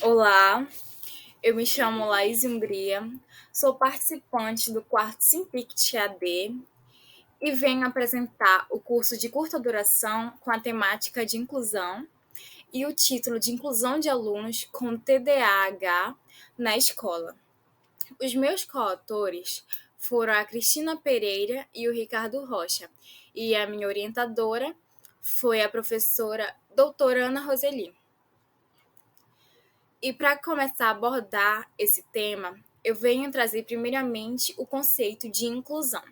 Olá, eu me chamo Laís Hungria, sou participante do quarto Simpict AD e venho apresentar o curso de curta duração com a temática de inclusão e o título de Inclusão de Alunos com TDAH na Escola. Os meus coautores foram a Cristina Pereira e o Ricardo Rocha, e a minha orientadora foi a professora doutora Ana Roseli. E para começar a abordar esse tema, eu venho trazer primeiramente o conceito de inclusão.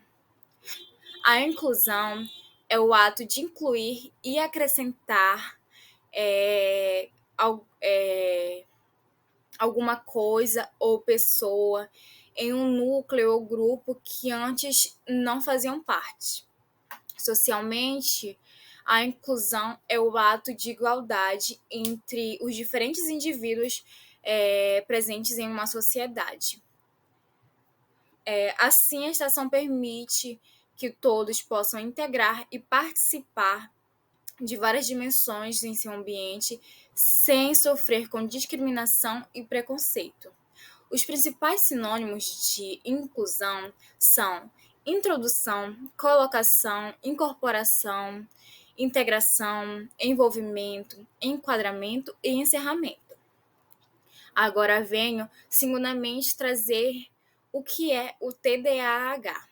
A inclusão é o ato de incluir e acrescentar é, é, alguma coisa ou pessoa em um núcleo ou grupo que antes não faziam parte. Socialmente, a inclusão é o ato de igualdade entre os diferentes indivíduos presentes em uma sociedade. Assim, a estação permite que todos possam integrar e participar de várias dimensões em seu ambiente sem sofrer com discriminação e preconceito. Os principais sinônimos de inclusão são introdução, colocação, incorporação, integração, envolvimento, enquadramento e encerramento. Agora venho, segundamente, trazer o que é o TDAH.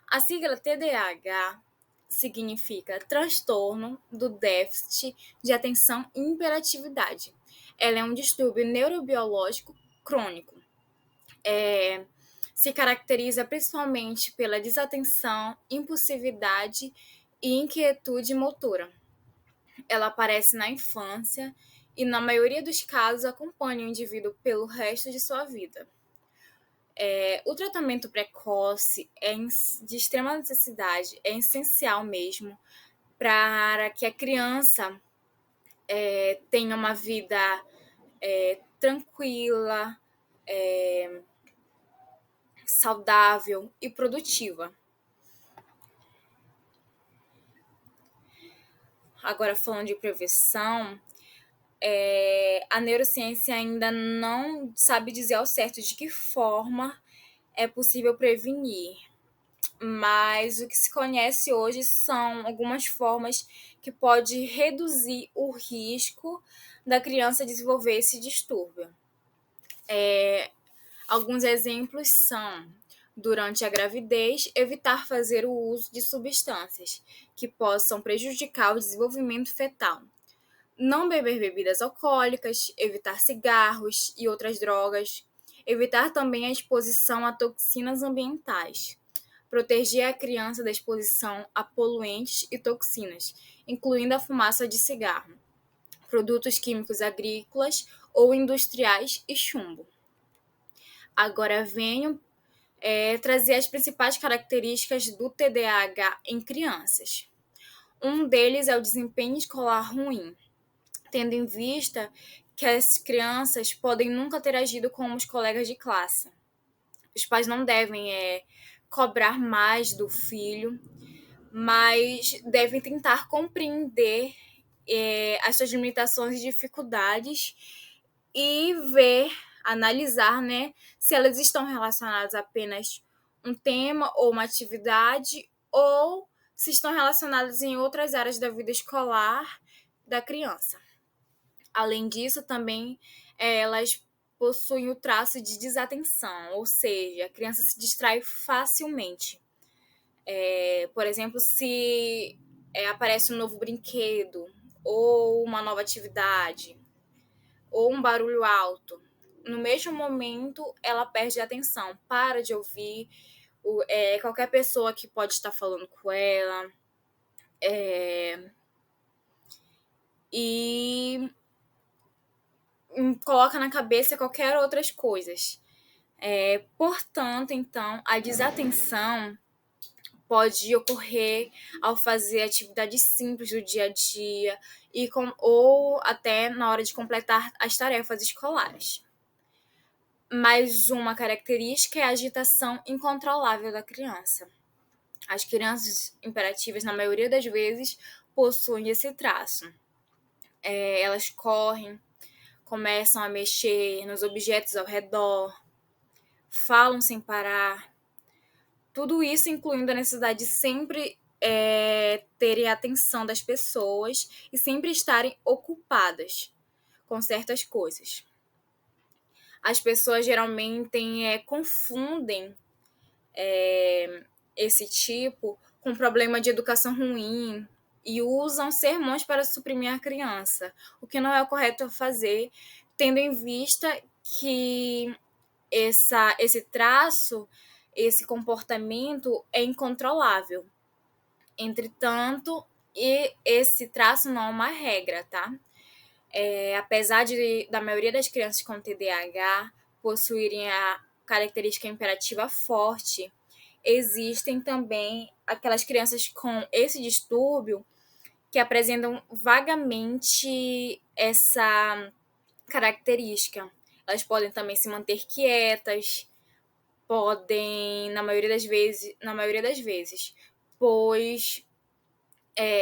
A sigla TDAH significa transtorno do déficit de atenção e hiperatividade. Ela é um distúrbio neurobiológico crônico. Se caracteriza principalmente pela desatenção, impulsividade e inquietude motora. Ela aparece na infância e, na maioria dos casos, acompanha o indivíduo pelo resto de sua vida. O tratamento precoce é de extrema necessidade, é essencial mesmo para que a criança tenha uma vida tranquila, saudável e produtiva. Agora, falando de prevenção, a neurociência ainda não sabe dizer ao certo de que forma é possível prevenir, mas o que se conhece hoje são algumas formas que pode reduzir o risco da criança desenvolver esse distúrbio. Alguns exemplos são: durante a gravidez, evitar fazer o uso de substâncias que possam prejudicar o desenvolvimento fetal. Não beber bebidas alcoólicas, evitar cigarros e outras drogas, evitar também a exposição a toxinas ambientais, proteger a criança da exposição a poluentes e toxinas, incluindo a fumaça de cigarro, produtos químicos agrícolas ou industriais e chumbo. Agora venho trazer as principais características do TDAH em crianças. Um deles é o desempenho escolar ruim, tendo em vista que as crianças podem nunca ter agido como os colegas de classe. Os pais não devem cobrar mais do filho, mas devem tentar compreender as suas limitações e dificuldades e ver, analisar, né, se elas estão relacionadas a apenas um tema ou uma atividade ou se estão relacionadas em outras áreas da vida escolar da criança. Além disso, também elas possuem o traço de desatenção, ou seja, a criança se distrai facilmente. Por exemplo, se aparece um novo brinquedo, ou uma nova atividade, ou um barulho alto, no mesmo momento ela perde a atenção, para de ouvir qualquer pessoa que pode estar falando com ela, e coloca na cabeça qualquer outras coisas. Portanto, então, a desatenção pode ocorrer ao fazer atividades simples do dia a dia ou até na hora de completar as tarefas escolares. Mais uma característica é a agitação incontrolável da criança. As crianças hiperativas, na maioria das vezes, possuem esse traço. Elas correm, começam a mexer nos objetos ao redor, falam sem parar. Tudo isso incluindo a necessidade de sempre terem a atenção das pessoas e sempre estarem ocupadas com certas coisas. As pessoas geralmente confundem esse tipo com problema de educação ruim e usam sermões para suprimir a criança, o que não é o correto a fazer, tendo em vista que esse traço, esse comportamento é incontrolável. Entretanto, esse traço não é uma regra, tá? Apesar da maioria das crianças com TDAH possuírem a característica imperativa forte, existem também aquelas crianças com esse distúrbio que apresentam vagamente essa característica. Elas podem também se manter quietas, podem, na maioria das vezes, pois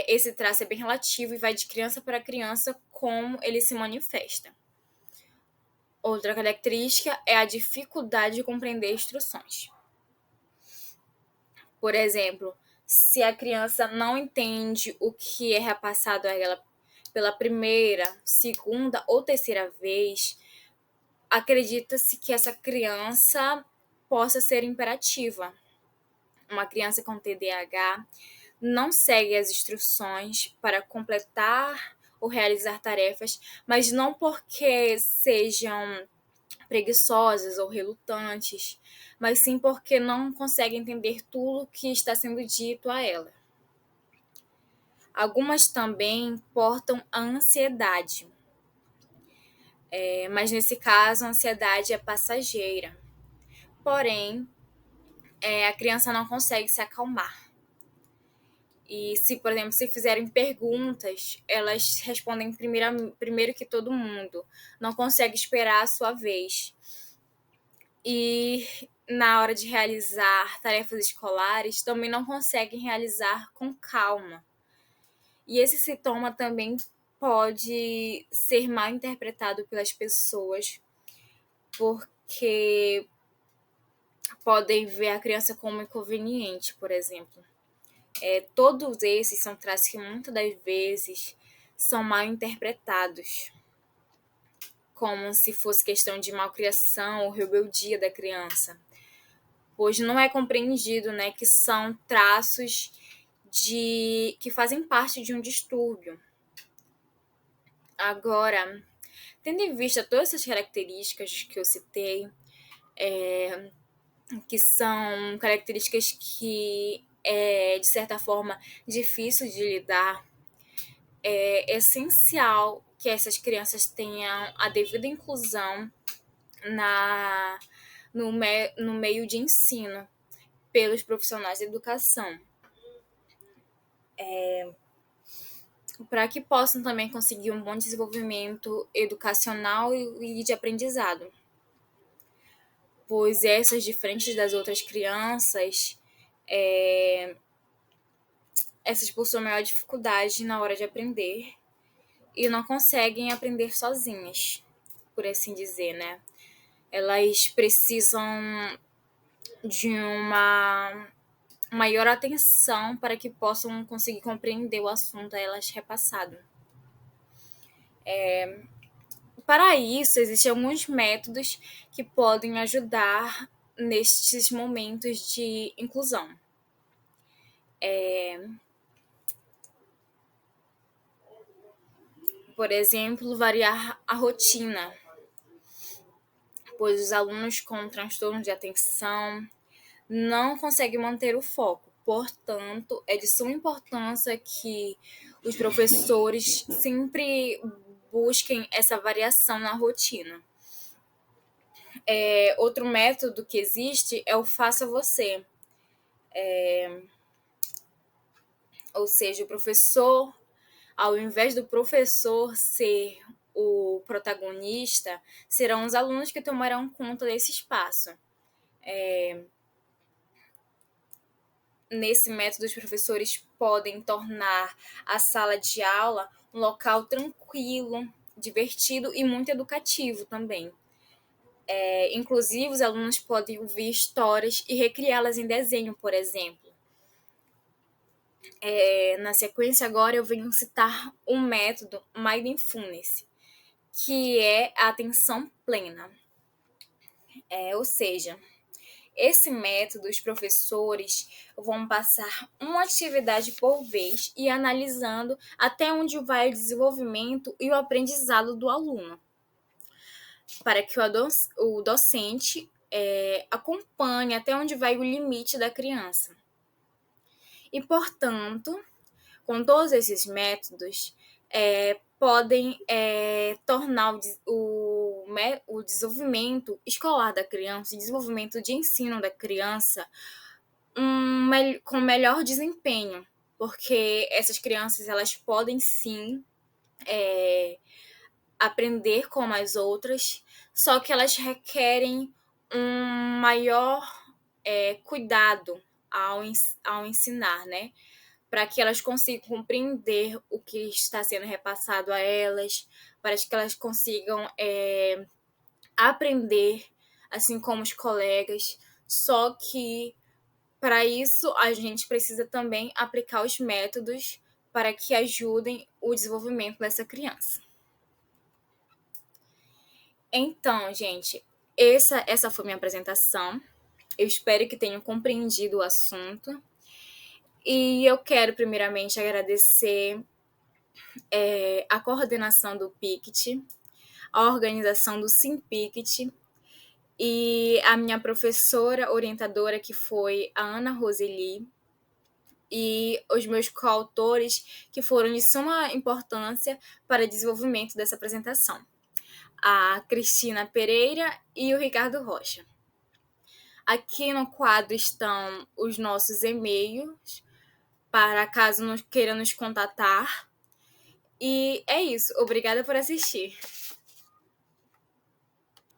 esse traço é bem relativo e vai de criança para criança como ele se manifesta. Outra característica é a dificuldade de compreender instruções. Por exemplo, se a criança não entende o que é repassado a ela pela primeira, segunda ou terceira vez, acredita-se que essa criança possa ser imperativa. Uma criança com TDAH não segue as instruções para completar ou realizar tarefas, mas não porque sejam preguiçosas ou relutantes, mas sim porque não conseguem entender tudo que está sendo dito a ela. Algumas também portam a ansiedade, mas nesse caso a ansiedade é passageira. Porém, a criança não consegue se acalmar. E se, por exemplo, se fizerem perguntas, elas respondem primeiro que todo mundo. Não consegue esperar a sua vez. E na hora de realizar tarefas escolares, também não conseguem realizar com calma. E esse sintoma também pode ser mal interpretado pelas pessoas, porque podem ver a criança como inconveniente, por exemplo. Todos esses são traços que muitas das vezes são mal interpretados, como se fosse questão de malcriação ou rebeldia da criança, pois não é compreendido, né, que são traços que fazem parte de um distúrbio. Agora, tendo em vista todas essas características que eu citei, que são características que de certa forma, difícil de lidar, é essencial que essas crianças tenham a devida inclusão no meio de ensino pelos profissionais de educação, para que possam também conseguir um bom desenvolvimento educacional e de aprendizado, pois essas, diferentes das outras crianças, essas possuem maior dificuldade na hora de aprender e não conseguem aprender sozinhas, por assim dizer, né? Elas precisam de uma maior atenção para que possam conseguir compreender o assunto a elas repassado. Para isso, existem alguns métodos que podem ajudar nestes momentos de inclusão. Por exemplo, variar a rotina, pois os alunos com transtorno de atenção não conseguem manter o foco. Portanto, é de suma importância que os professores sempre busquem essa variação na rotina. Outro método que existe é o faça você. Ou seja, o professor, ao invés do professor ser o protagonista, serão os alunos que tomarão conta desse espaço. Nesse método, os professores podem tornar a sala de aula um local tranquilo, divertido e muito educativo também. Inclusive, os alunos podem ouvir histórias e recriá-las em desenho, por exemplo. Na sequência, agora eu venho citar o método Mindfulness, que é a atenção plena. Ou seja, esse método, os professores vão passar uma atividade por vez e analisando até onde vai o desenvolvimento e o aprendizado do aluno, para que o docente acompanhe até onde vai o limite da criança. E, portanto, com todos esses métodos, podem tornar o desenvolvimento escolar da criança, o desenvolvimento de ensino da criança com melhor desempenho, porque essas crianças elas podem sim aprender como as outras, só que elas requerem um maior cuidado ao ensinar, né? Para que elas consigam compreender o que está sendo repassado a elas, para que elas consigam aprender, assim como os colegas. Só que, para isso, a gente precisa também aplicar os métodos para que ajudem o desenvolvimento dessa criança. Então, gente, essa foi minha apresentação. Eu espero que tenham compreendido o assunto. E eu quero, primeiramente, agradecer a coordenação do PICT, a organização do SimPICT e a minha professora orientadora, que foi a Ana Roseli, e os meus coautores, que foram de suma importância para o desenvolvimento dessa apresentação, a Cristina Pereira e o Ricardo Rocha. Aqui no quadro estão os nossos e-mails, para caso queira nos contatar. E é isso. Obrigada por assistir.